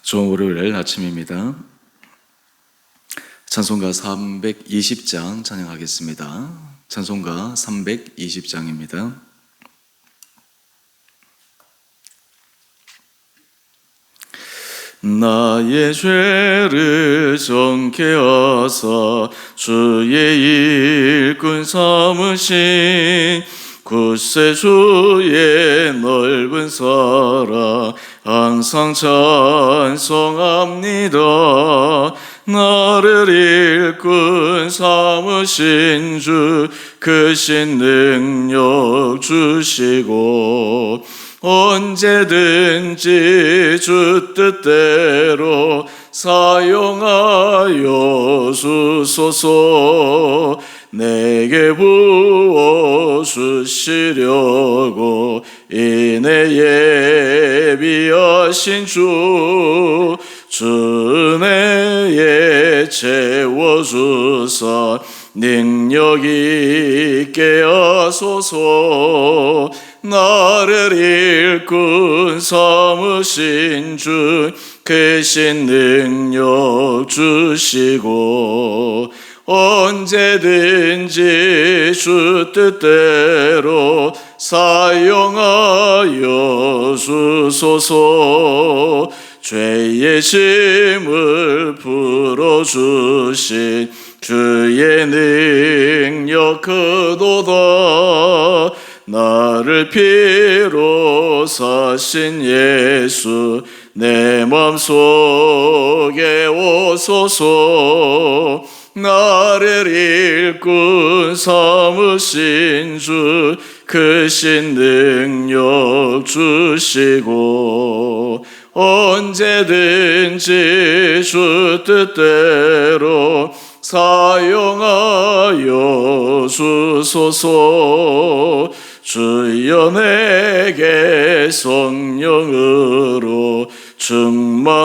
좋은 월요일 아침입니다. 찬송가 320장 찬양하겠습니다. 찬송가 320장입니다. 나의 죄를 정케 하사 주의 일꾼 삼으신 구세주의 넓은 사랑 항상 찬송합니다. 나를 일꾼 삼으신 주 크신 능력 주시고 언제든지 주 뜻대로 사용하여 주소서. 내게 부어주시려고 이내 예비하신 주 내에 채워주사 능력 있게 하소서. 나를 일꾼 삼으신 주 크신 능력 주시고 언제든지 주 뜻대로 사용하여 주소서. 죄의 짐을 풀어주신 주의 능력 크도다. 나를 피로 사신 예수 내 맘속에 오소서. 나를 일꾼 삼으신 주 크신 능력 주시고 언제든지 주 뜻대로 사용하여 주소서. 주여 내게 성령으로 충만하게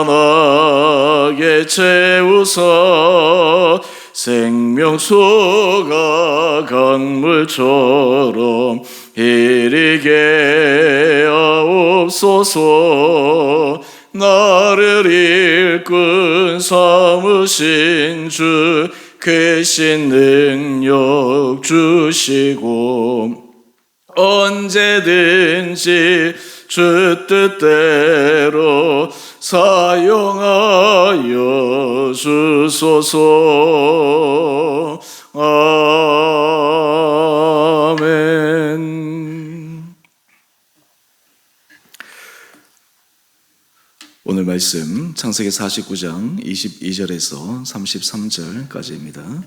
채우사 생명수가 강물처럼 흐르게 하옵소서. 나를 일꾼 삼으신 주 크신 능력 주시고 언제든지 주 뜻대로 사용하여 주소서. 아멘. 오늘 말씀 창세기 49장 22절에서 33절까지입니다.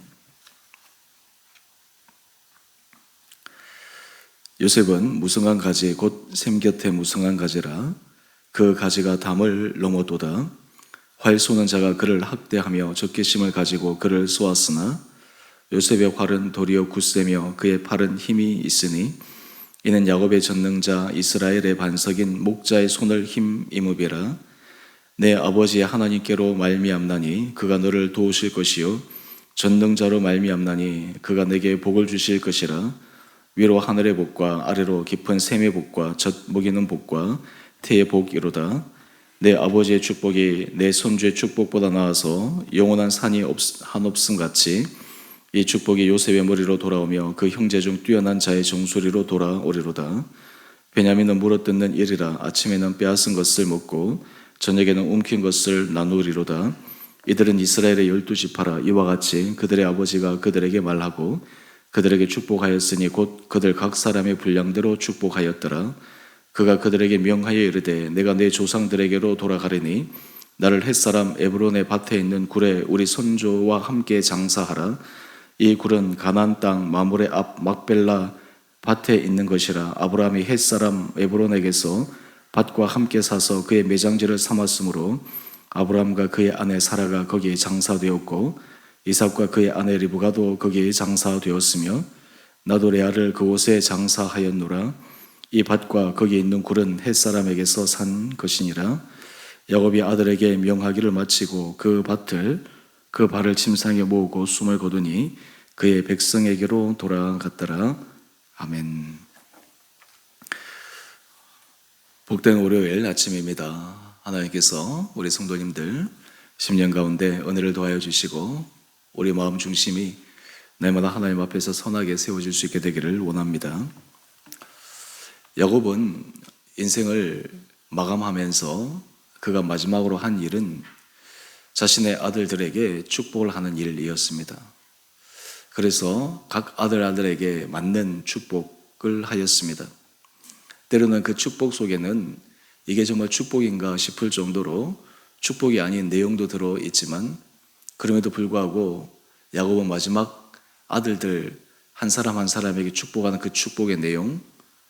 요셉은 무성한 가지 곧 샘 곁에 무성한 가지라 그 가지가 담을 넘어도다. 활 쏘는 자가 그를 학대하며 적개심을 가지고 그를 쏘았으나 요셉의 활은 도리어 굳세며 그의 팔은 힘이 있으니 이는 야곱의 전능자 이스라엘의 반석인 목자의 손을 힘입으리라. 내 아버지의 하나님께로 말미암나니 그가 너를 도우실 것이요 전능자로 말미암나니 그가 내게 복을 주실 것이라. 위로 하늘의 복과 아래로 깊은 샘의 복과 젖 먹이는 복과 태의 복이로다. 내 아버지의 축복이 내 손주의 축복보다 나아서 영원한 산이 한없음 같이 이 축복이 요셉의 머리로 돌아오며 그 형제 중 뛰어난 자의 정수리로 돌아오리로다. 베냐민은 물어뜯는 일이라 아침에는 빼앗은 것을 먹고 저녁에는 움킨 것을 나누리로다. 이들은 이스라엘의 12지파라. 이와 같이 그들의 아버지가 그들에게 말하고 그들에게 축복하였으니 곧 그들 각 사람의 분량대로 축복하였더라. 그가 그들에게 명하여 이르되 내가 내 조상들에게로 돌아가리니 나를 햇사람 에브론의 밭에 있는 굴에 우리 선조와 함께 장사하라. 이 굴은 가나안 땅 마물의 앞 막벨라 밭에 있는 것이라. 아브라함이 햇사람 에브론에게서 밭과 함께 사서 그의 매장지를 삼았으므로 아브라함과 그의 아내 사라가 거기에 장사되었고 이삭과 그의 아내 리브가도 거기에 장사되었으며 나도 레아를 그곳에 장사하였노라. 이 밭과 거기에 있는 굴은 햇사람에게서 산 것이니라. 야곱이 아들에게 명하기를 마치고 그 발을 침상에 모으고 숨을 거두니 그의 백성에게로 돌아갔더라. 아멘. 복된 월요일 아침입니다. 하나님께서 우리 성도님들 10년 가운데 은혜를 더하여 주시고 우리 마음 중심이 날마다 하나님 앞에서 선하게 세워질 수 있게 되기를 원합니다. 야곱은 인생을 마감하면서 그가 마지막으로 한 일은 자신의 아들들에게 축복을 하는 일이었습니다. 그래서 각 아들에게 맞는 축복을 하였습니다. 때로는 그 축복 속에는 이게 정말 축복인가 싶을 정도로 축복이 아닌 내용도 들어있지만, 그럼에도 불구하고 야곱은 마지막 아들들 한 사람 한 사람에게 축복하는 그 축복의 내용,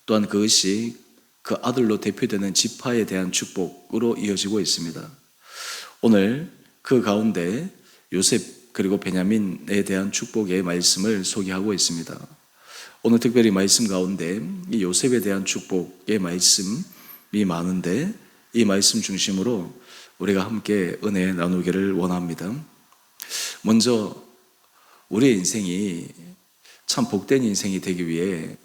또한 그것이 그 아들로 대표되는 지파에 대한 축복으로 이어지고 있습니다. 오늘 그 가운데 요셉 그리고 베냐민에 대한 축복의 말씀을 소개하고 있습니다. 오늘 특별히 말씀 가운데 이 요셉에 대한 축복의 말씀이 많은데, 이 말씀 중심으로 우리가 함께 은혜 나누기를 원합니다. 먼저 우리의 인생이 참 복된 인생이 되기 위해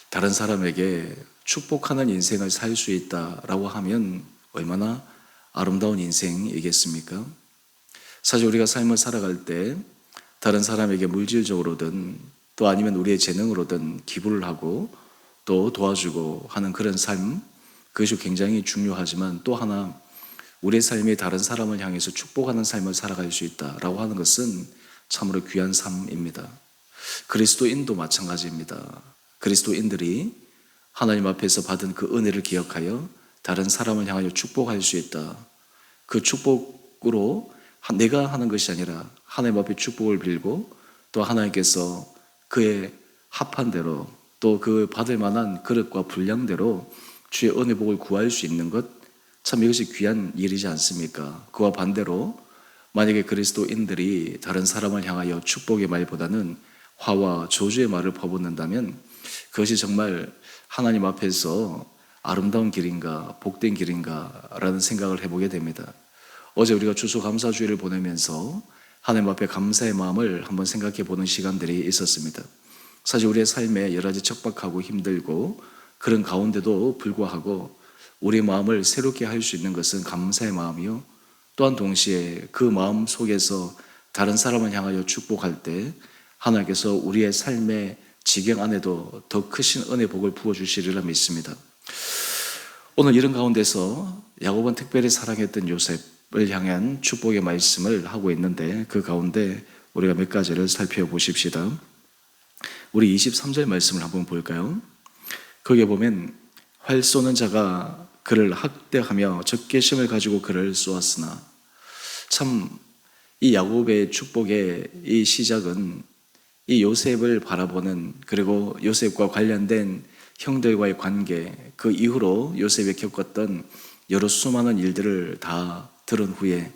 다른 사람에게 축복하는 인생을 살 수 있다라고 하면 얼마나 아름다운 인생이겠습니까? 사실 우리가 삶을 살아갈 때 다른 사람에게 물질적으로든 또 아니면 우리의 재능으로든 기부를 하고 또 도와주고 하는 그런 삶, 그것이 굉장히 중요하지만, 또 하나 우리의 삶이 다른 사람을 향해서 축복하는 삶을 살아갈 수 있다라고 하는 것은 참으로 귀한 삶입니다. 그리스도인도 마찬가지입니다. 그리스도인들이 하나님 앞에서 받은 그 은혜를 기억하여 다른 사람을 향하여 축복할 수 있다. 그 축복으로 내가 하는 것이 아니라 하나님 앞에 축복을 빌고 또 하나님께서 그의 합한 대로 또 그 받을 만한 그릇과 분량대로 주의 은혜 복을 구할 수 있는 것, 참 이것이 귀한 일이지 않습니까? 그와 반대로 만약에 그리스도인들이 다른 사람을 향하여 축복의 말보다는 화와 저주의 말을 퍼붓는다면 그것이 정말 하나님 앞에서 아름다운 길인가 복된 길인가 라는 생각을 해보게 됩니다. 어제 우리가 추수감사주일을 보내면서 하나님 앞에 감사의 마음을 한번 생각해 보는 시간들이 있었습니다. 사실 우리의 삶에 여러 가지 척박하고 힘들고 그런 가운데도 불구하고 우리의 마음을 새롭게 할 수 있는 것은 감사의 마음이요, 또한 동시에 그 마음 속에서 다른 사람을 향하여 축복할 때 하나님께서 우리의 삶의 지경 안에도 더 크신 은혜 복을 부어주시리라 믿습니다. 오늘 이런 가운데서 야곱은 특별히 사랑했던 요셉을 향한 축복의 말씀을 하고 있는데, 그 가운데 우리가 몇 가지를 살펴보십시다. 우리 23절 말씀을 한번 볼까요? 거기에 보면 활 쏘는 자가 그를 학대하며 적개심을 가지고 그를 쏘았으나, 참 이 야곱의 축복의 이 시작은 이 요셉을 바라보는, 그리고 요셉과 관련된 형들과의 관계, 그 이후로 요셉이 겪었던 여러 수많은 일들을 다 들은 후에,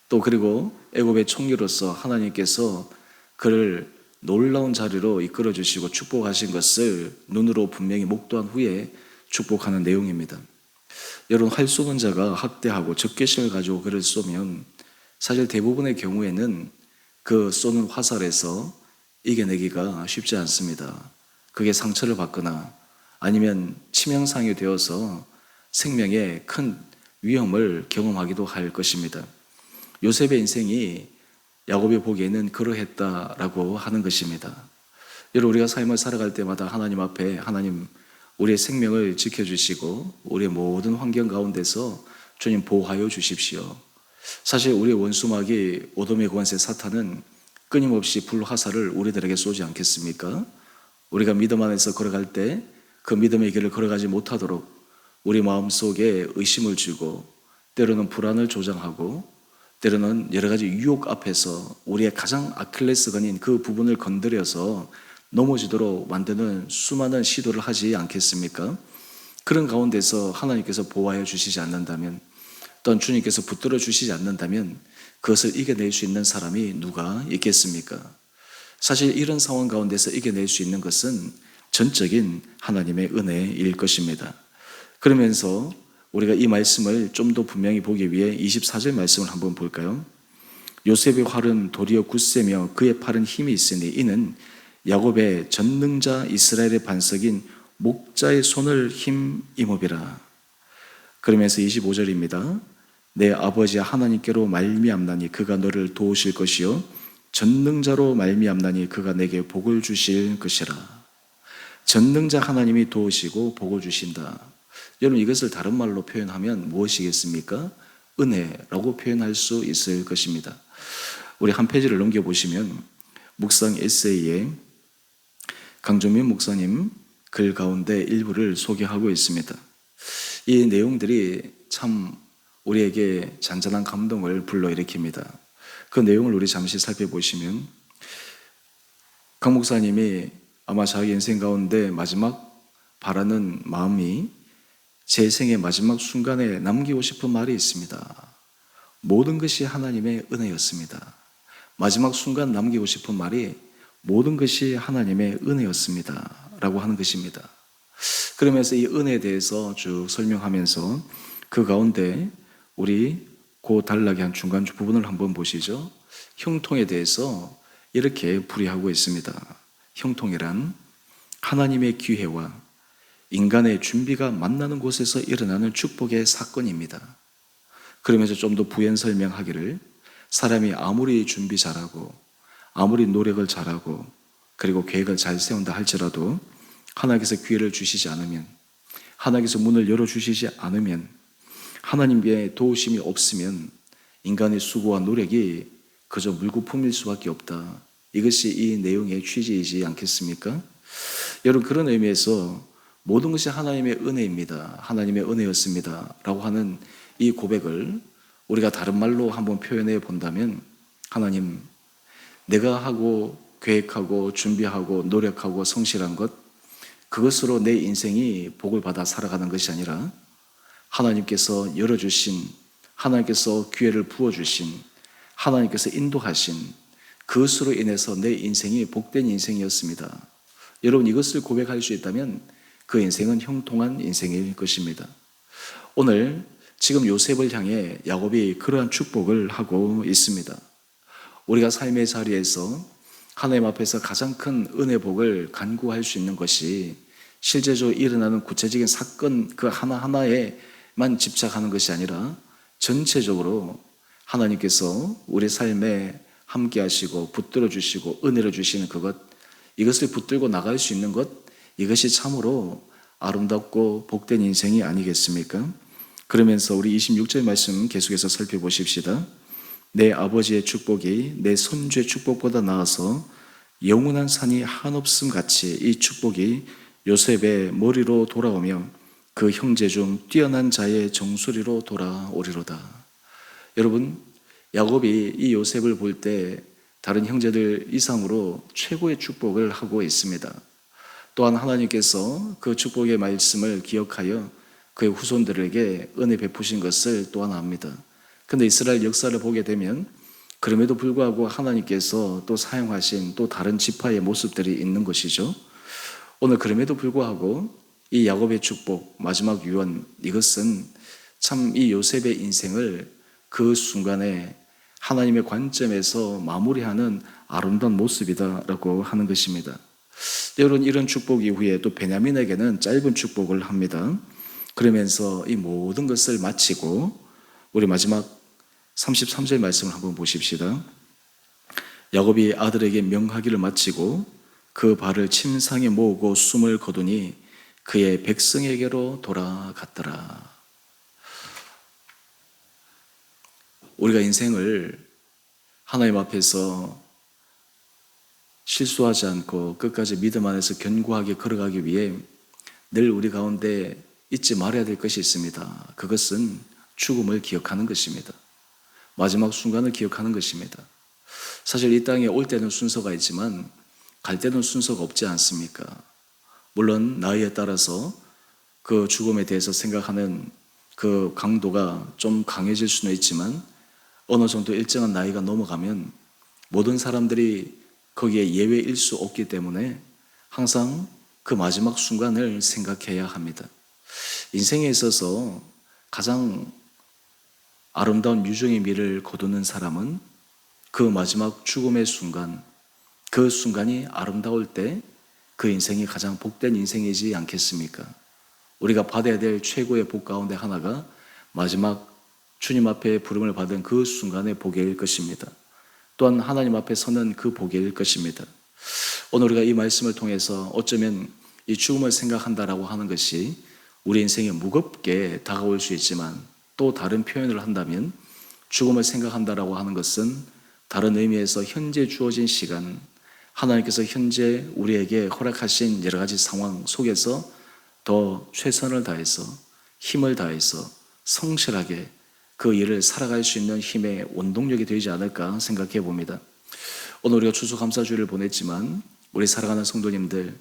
또 그리고 애굽의 총리로서 하나님께서 그를 놀라운 자리로 이끌어 주시고 축복하신 것을 눈으로 분명히 목도한 후에 축복하는 내용입니다. 여러분, 활 쏘는 자가 학대하고 적개심을 가지고 그를 쏘면 사실 대부분의 경우에는 그 쏘는 화살에서 이겨내기가 쉽지 않습니다. 그게 상처를 받거나 아니면 치명상이 되어서 생명에 큰 위험을 경험하기도 할 것입니다. 요셉의 인생이 야곱이 보기에는 그러했다라고 하는 것입니다. 여러분, 우리가 삶을 살아갈 때마다 하나님 앞에 하나님 우리의 생명을 지켜주시고 우리의 모든 환경 가운데서 주님 보호하여 주십시오. 사실 우리의 원수마귀 오돔의 권세 사탄은 끊임없이 불화살을 우리들에게 쏘지 않겠습니까? 우리가 믿음 안에서 걸어갈 때 그 믿음의 길을 걸어가지 못하도록 우리 마음속에 의심을 주고, 때로는 불안을 조장하고, 때로는 여러 가지 유혹 앞에서 우리의 가장 아킬레스건인 그 부분을 건드려서 넘어지도록 만드는 수많은 시도를 하지 않겠습니까? 그런 가운데서 하나님께서 보호하여 주시지 않는다면, 또한 주님께서 붙들어 주시지 않는다면 그것을 이겨낼 수 있는 사람이 누가 있겠습니까? 사실 이런 상황 가운데서 이겨낼 수 있는 것은 전적인 하나님의 은혜일 것입니다. 그러면서 우리가 이 말씀을 좀 더 분명히 보기 위해 24절 말씀을 한번 볼까요? 요셉의 활은 도리어 굳세며 그의 팔은 힘이 있으니 이는 야곱의 전능자 이스라엘의 반석인 목자의 손을 힘입음이라. 그러면서 25절입니다. 내 아버지 하나님께로 말미암나니 그가 너를 도우실 것이요 전능자로 말미암나니 그가 내게 복을 주실 것이라. 전능자 하나님이 도우시고 복을 주신다. 여러분, 이것을 다른 말로 표현하면 무엇이겠습니까? 은혜라고 표현할 수 있을 것입니다. 우리 한 페이지를 넘겨보시면 묵상 에세이에 강종민 목사님 글 가운데 일부를 소개하고 있습니다. 이 내용들이 참 우리에게 잔잔한 감동을 불러일으킵니다. 그 내용을 우리 잠시 살펴보시면 강 목사님이 아마 자기 인생 가운데 마지막 바라는 마음이 제 생의 마지막 순간에 남기고 싶은 말이 있습니다. 모든 것이 하나님의 은혜였습니다. 마지막 순간 남기고 싶은 말이 모든 것이 하나님의 은혜였습니다 라고 하는 것입니다. 그러면서 이 은혜에 대해서 쭉 설명하면서 그 가운데 우리 그 단락의 한 중간 부분을 한번 보시죠. 형통에 대해서 이렇게 풀이하고 있습니다. 형통이란 하나님의 기회와 인간의 준비가 만나는 곳에서 일어나는 축복의 사건입니다. 그러면서 좀 더 부연 설명하기를 사람이 아무리 준비 잘하고 아무리 노력을 잘하고 그리고 계획을 잘 세운다 할지라도 하나님께서 기회를 주시지 않으면, 하나님께서 문을 열어주시지 않으면, 하나님의 도우심이 없으면 인간의 수고와 노력이 그저 물거품일 수밖에 없다. 이것이 이 내용의 취지이지 않겠습니까? 여러분, 그런 의미에서 모든 것이 하나님의 은혜입니다. 하나님의 은혜였습니다 라고 하는 이 고백을 우리가 다른 말로 한번 표현해 본다면, 하나님, 내가 하고 계획하고 준비하고 노력하고 성실한 것, 그것으로 내 인생이 복을 받아 살아가는 것이 아니라 하나님께서 열어주신, 하나님께서 기회를 부어주신, 하나님께서 인도하신 그것으로 인해서 내 인생이 복된 인생이었습니다. 여러분, 이것을 고백할 수 있다면 그 인생은 형통한 인생일 것입니다. 오늘 지금 요셉을 향해 야곱이 그러한 축복을 하고 있습니다. 우리가 삶의 자리에서 하나님 앞에서 가장 큰 은혜 복을 간구할 수 있는 것이 실제적으로 일어나는 구체적인 사건 그 하나하나에만 집착하는 것이 아니라 전체적으로 하나님께서 우리 삶에 함께 하시고 붙들어 주시고 은혜를 주시는 그것, 이것을 붙들고 나갈 수 있는 것, 이것이 참으로 아름답고 복된 인생이 아니겠습니까? 그러면서 우리 26절 말씀 계속해서 살펴보십시다. 내 아버지의 축복이 내 손주의 축복보다 나아서 영원한 산이 한없음 같이 이 축복이 요셉의 머리로 돌아오며 그 형제 중 뛰어난 자의 정수리로 돌아오리로다. 여러분, 야곱이 이 요셉을 볼 때 다른 형제들 이상으로 최고의 축복을 하고 있습니다. 또한 하나님께서 그 축복의 말씀을 기억하여 그의 후손들에게 은혜 베푸신 것을 또한 압니다. 그런데 이스라엘 역사를 보게 되면 그럼에도 불구하고 하나님께서 또 사용하신 또 다른 지파의 모습들이 있는 것이죠. 오늘 그럼에도 불구하고 이 야곱의 축복, 마지막 유언, 이것은 참 이 요셉의 인생을 그 순간에 하나님의 관점에서 마무리하는 아름다운 모습이다라고 하는 것입니다. 여러분, 이런 축복 이후에 또 베냐민에게는 짧은 축복을 합니다. 그러면서 이 모든 것을 마치고 우리 마지막 33절 말씀을 한번 보십시다. 야곱이 아들에게 명하기를 마치고 그 발을 침상에 모으고 숨을 거두니 그의 백성에게로 돌아갔더라. 우리가 인생을 하나님 앞에서 실수하지 않고 끝까지 믿음 안에서 견고하게 걸어가기 위해 늘 우리 가운데 잊지 말아야 될 것이 있습니다. 그것은 죽음을 기억하는 것입니다. 마지막 순간을 기억하는 것입니다. 사실 이 땅에 올 때는 순서가 있지만 갈 때는 순서가 없지 않습니까? 물론 나이에 따라서 그 죽음에 대해서 생각하는 그 강도가 좀 강해질 수는 있지만 어느 정도 일정한 나이가 넘어가면 모든 사람들이 거기에 예외일 수 없기 때문에 항상 그 마지막 순간을 생각해야 합니다. 인생에 있어서 가장 아름다운 유종의 미를 거두는 사람은 그 마지막 죽음의 순간, 그 순간이 아름다울 때 그 인생이 가장 복된 인생이지 않겠습니까? 우리가 받아야 될 최고의 복 가운데 하나가 마지막 주님 앞에 부름을 받은 그 순간의 복일 것입니다. 또한 하나님 앞에 서는 그 복일 것입니다. 오늘 우리가 이 말씀을 통해서 어쩌면 이 죽음을 생각한다라고 하는 것이 우리 인생에 무겁게 다가올 수 있지만, 또 다른 표현을 한다면 죽음을 생각한다라고 하는 것은 다른 의미에서 현재 주어진 시간, 하나님께서 현재 우리에게 허락하신 여러 가지 상황 속에서 더 최선을 다해서 힘을 다해서 성실하게 그 일을 살아갈 수 있는 힘의 원동력이 되지 않을까 생각해 봅니다. 오늘 우리가 추수감사주일을 보냈지만 우리 사랑하는 성도님들,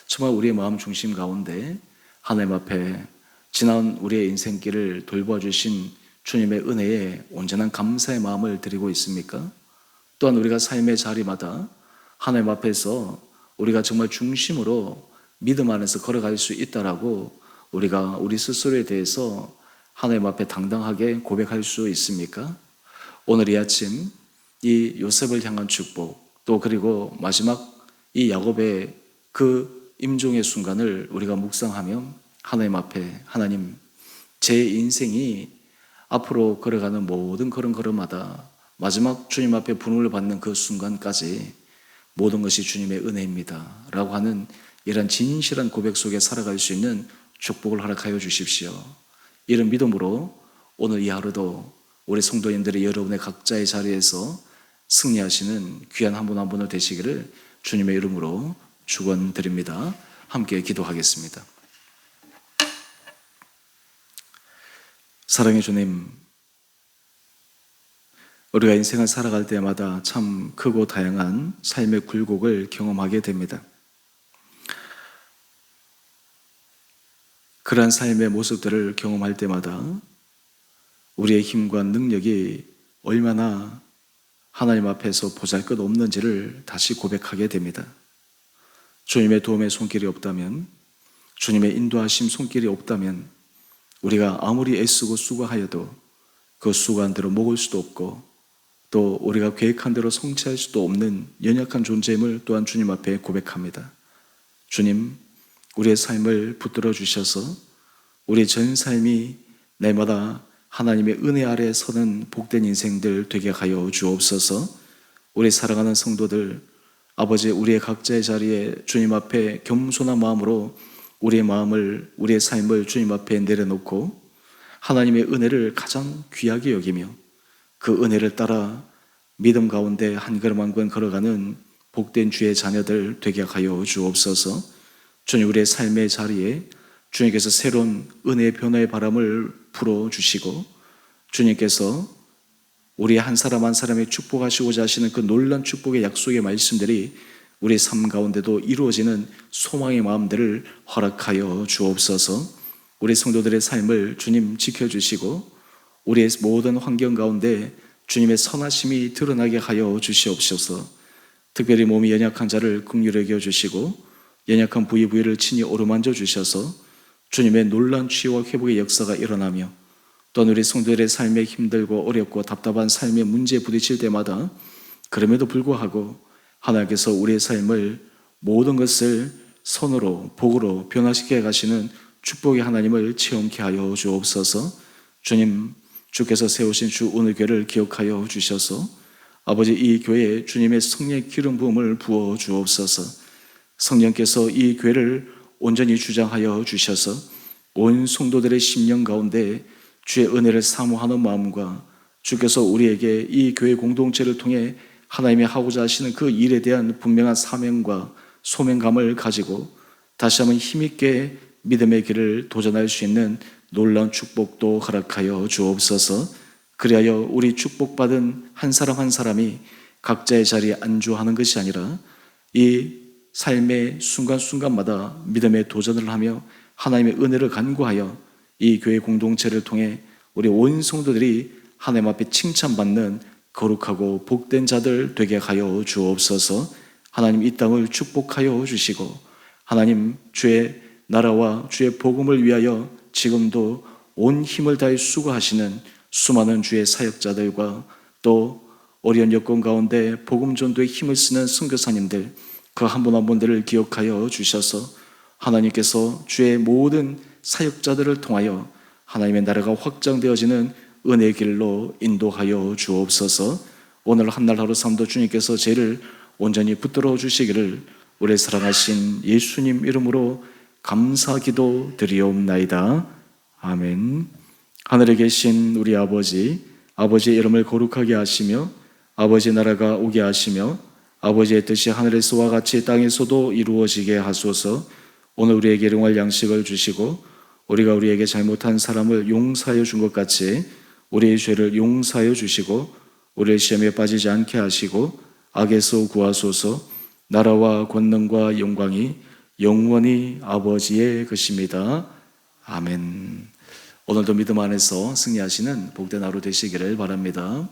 정말 우리의 마음 중심 가운데 하나님 앞에 지난 우리의 인생길을 돌봐주신 주님의 은혜에 온전한 감사의 마음을 드리고 있습니까? 또한 우리가 삶의 자리마다 하나님 앞에서 우리가 정말 중심으로 믿음 안에서 걸어갈 수 있다라고 우리가 우리 스스로에 대해서 하나님 앞에 당당하게 고백할 수 있습니까? 오늘 이 아침 이 요셉을 향한 축복, 또 그리고 마지막 이 야곱의 그 임종의 순간을 우리가 묵상하며 하나님 앞에, 하나님, 제 인생이 앞으로 걸어가는 모든 걸음걸음마다 마지막 주님 앞에 부름을 받는 그 순간까지 모든 것이 주님의 은혜입니다 라고 하는 이런 진실한 고백 속에 살아갈 수 있는 축복을 허락하여 주십시오. 이런 믿음으로 오늘 이 하루도 우리 성도님들이 여러분의 각자의 자리에서 승리하시는 귀한 한 분 한 분을 되시기를 주님의 이름으로 축원드립니다. 함께 기도하겠습니다. 사랑의 주님, 우리가 인생을 살아갈 때마다 참 크고 다양한 삶의 굴곡을 경험하게 됩니다. 그러한 삶의 모습들을 경험할 때마다 우리의 힘과 능력이 얼마나 하나님 앞에서 보잘것없는지를 다시 고백하게 됩니다. 주님의 도움의 손길이 없다면, 주님의 인도하심 손길이 없다면 우리가 아무리 애쓰고 수고하여도 그 수고한 대로 먹을 수도 없고, 또 우리가 계획한 대로 성취할 수도 없는 연약한 존재임을 또한 주님 앞에 고백합니다. 주님, 우리의 삶을 붙들어 주셔서 우리 전 삶이 날마다 하나님의 은혜 아래 서는 복된 인생들 되게 하여 주옵소서. 우리 사랑하는 성도들, 아버지, 우리의 각자의 자리에 주님 앞에 겸손한 마음으로 우리의 마음을, 우리의 삶을 주님 앞에 내려놓고 하나님의 은혜를 가장 귀하게 여기며 그 은혜를 따라 믿음 가운데 한 걸음 한 걸음 걸어가는 복된 주의 자녀들 되게 하여 주옵소서. 주님, 우리의 삶의 자리에 주님께서 새로운 은혜의 변화의 바람을 불어주시고 주님께서 우리 한 사람 한 사람의 축복하시고자 하시는 그 놀라운 축복의 약속의 말씀들이 우리 삶 가운데도 이루어지는 소망의 마음들을 허락하여 주옵소서. 우리 성도들의 삶을 주님 지켜주시고 우리의 모든 환경 가운데 주님의 선하심이 드러나게 하여 주시옵소서. 특별히 몸이 연약한 자를 긍휼히 여겨주시고 연약한 부위를 친히 어루만져 주셔서 주님의 놀라운 치유와 회복의 역사가 일어나며, 또한 우리 성도들의 삶에 힘들고 어렵고 답답한 삶의 문제에 부딪힐 때마다 그럼에도 불구하고 하나님께서 우리의 삶을 모든 것을 선으로 복으로 변화시켜 가시는 축복의 하나님을 체험케 하여 주옵소서. 주님, 주께서 세우신 주 오늘 교회를 기억하여 주셔서 아버지, 이 교회에 주님의 성령의 기름 부음을 부어 주옵소서. 성령께서 이 교회를 온전히 주장하여 주셔서 온 성도들의 심령 가운데 주의 은혜를 사모하는 마음과 주께서 우리에게 이 교회 공동체를 통해 하나님이 하고자 하시는 그 일에 대한 분명한 사명과 소명감을 가지고 다시 한번 힘있게 믿음의 길을 도전할 수 있는 놀라운 축복도 허락하여 주옵소서. 그리하여 우리 축복받은 한 사람 한 사람이 각자의 자리에 안주하는 것이 아니라 이 삶의 순간순간마다 믿음의 도전을 하며 하나님의 은혜를 간구하여 이 교회 공동체를 통해 우리 온 성도들이 하나님 앞에 칭찬받는 거룩하고 복된 자들 되게 하여 주옵소서. 하나님, 이 땅을 축복하여 주시고 하나님, 주의 나라와 주의 복음을 위하여 지금도 온 힘을 다해 수고하시는 수많은 주의 사역자들과 또 어려운 여건 가운데 복음 전도에 힘을 쓰는 선교사님들, 그 한 분 한 분들을 기억하여 주셔서 하나님께서 주의 모든 사역자들을 통하여 하나님의 나라가 확장되어지는 은혜의 길로 인도하여 주옵소서. 오늘 한날 하루 삶도 주님께서 죄를 온전히 붙들어 주시기를 우리 사랑하신 예수님 이름으로 감사기도 드리옵나이다. 아멘. 하늘에 계신 우리 아버지, 아버지의 이름을 거룩하게 하시며 아버지의 나라가 오게 하시며 아버지의 뜻이 하늘에서와 같이 땅에서도 이루어지게 하소서. 오늘 우리에게 일용할 양식을 주시고 우리가 우리에게 잘못한 사람을 용서하여 준 것 같이 우리의 죄를 용서하여 주시고 우리를 시험에 빠지지 않게 하시고 악에서 구하소서. 나라와 권능과 영광이 영원히 아버지의 것입니다. 아멘. 오늘도 믿음 안에서 승리하시는 복된 하루 되시기를 바랍니다.